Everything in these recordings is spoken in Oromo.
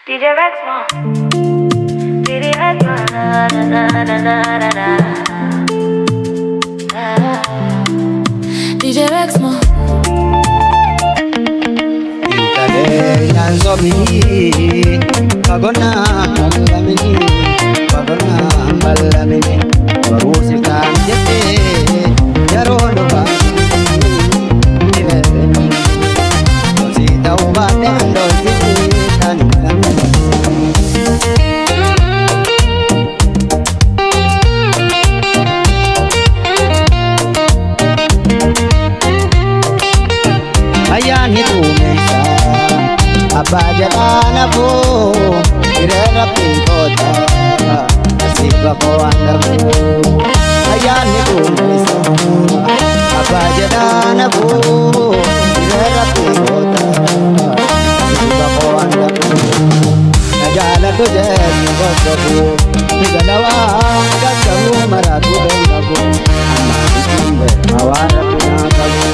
DJ Rexmo. DJ Rexmo. DJ Rexmo. Intale nanzomi pagona malamini pagona malamini barusi kanjete yarono ba sita ubate ando sitan ayani tumesa abajana po irera pingota asiba ko andamu ayani tumesa abajana po irera pingota asiba ko andamu najala tujhe gosabu nigalawa gakamu maratu dengabu amani tumbe awara tunakabu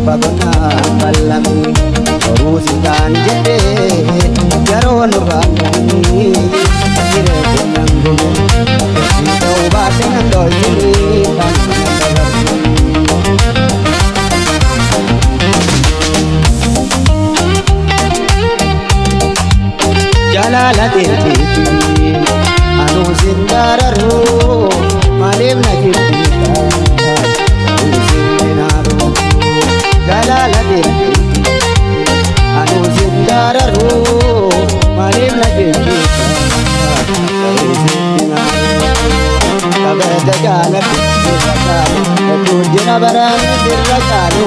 Pagona balami orusi kanjete yarono balami ire benangu sita ubate ndoyini jalala deti anu sindararu malem nakita jalala deti anu sindararu malem nakita kabeda jala deti tujna baran dirakalu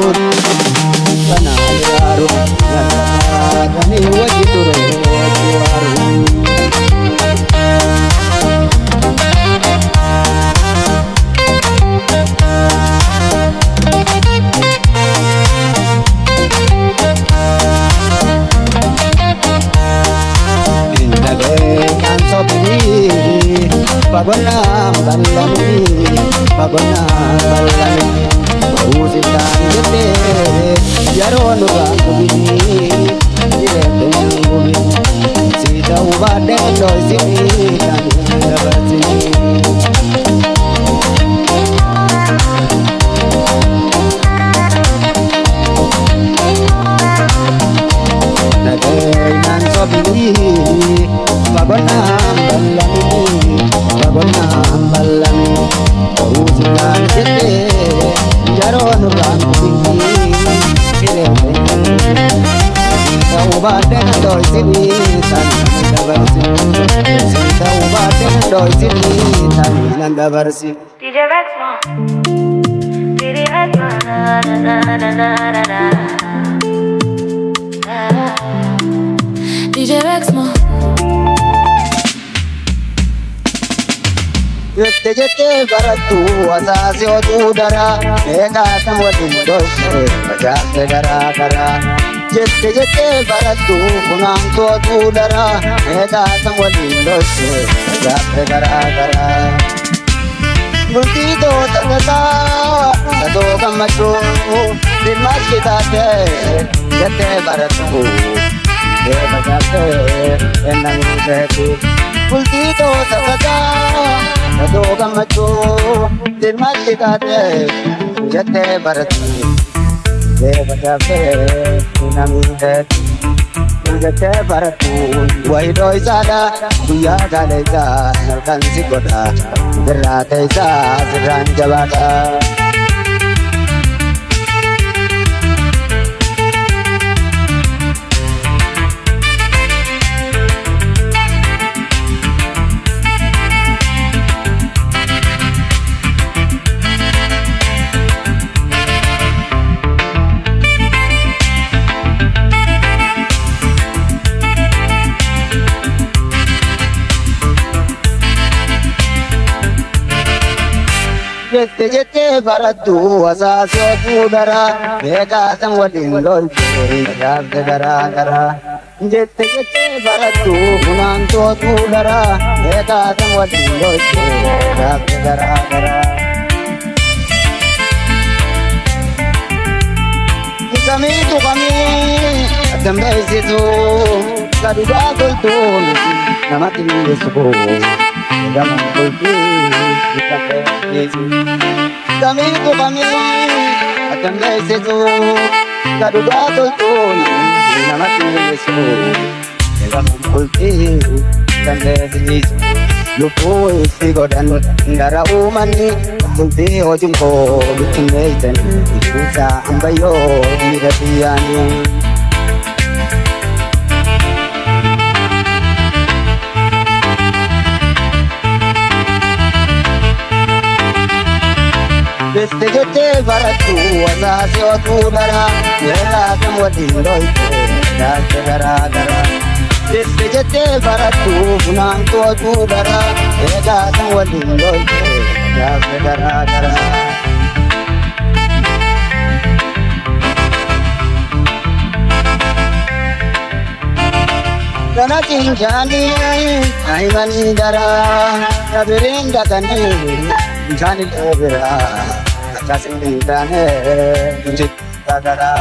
banayaru kani wajituru pagona balami usi kanjete yarono bakubini ire benangumi sita ubade ndoyini kanabasi nadei nansobini pagona balami usi kanjete yarono bakubini ire sita ubade ndoyini kanabasi sita ubade ndoyini kanabasi DJ Rexmo. DJ Rexmo. DJ Rexmo. jette baratu asasi odudara eka tamwadi doshe bajate gara jette baratu kunamto odudara eka tamwadi doshe bajate gara multi do tangata sado kamacho dimashita te jette baratu bajate enang setu multi do tangata sado kamacho dimashita te jette baratu bajate enang setu jette baratu wai doi sada buya galeza nalkan sikoda berate sa seran jabata jette barattu wasaasootu dara beekaasan waliin lolchee jaabde garaa jette barattu funaantootu dara beekaasan waliin lolchee jaabde garaa Kamitu kami atambeesitu kadugaa toltuun namatti mi'eessu gama toltuu atambeesitu kamitu kami atambeesitu kadugaa toltuun namatti mi'eessu gama toltuu atambeesitu lubbuu itti godhan gara uumanni Kunti hojum ko bikin meetan ikusa ambayo miratiani Beste jete baratu wasasi otu dara Yela kamwadin loite darte gara Beste jete baratu funantu otu dara Yela kamwadin loite darte gara Kana cinjani aimani dara Kabirin datani Jani lebera Kasin dane Jit dara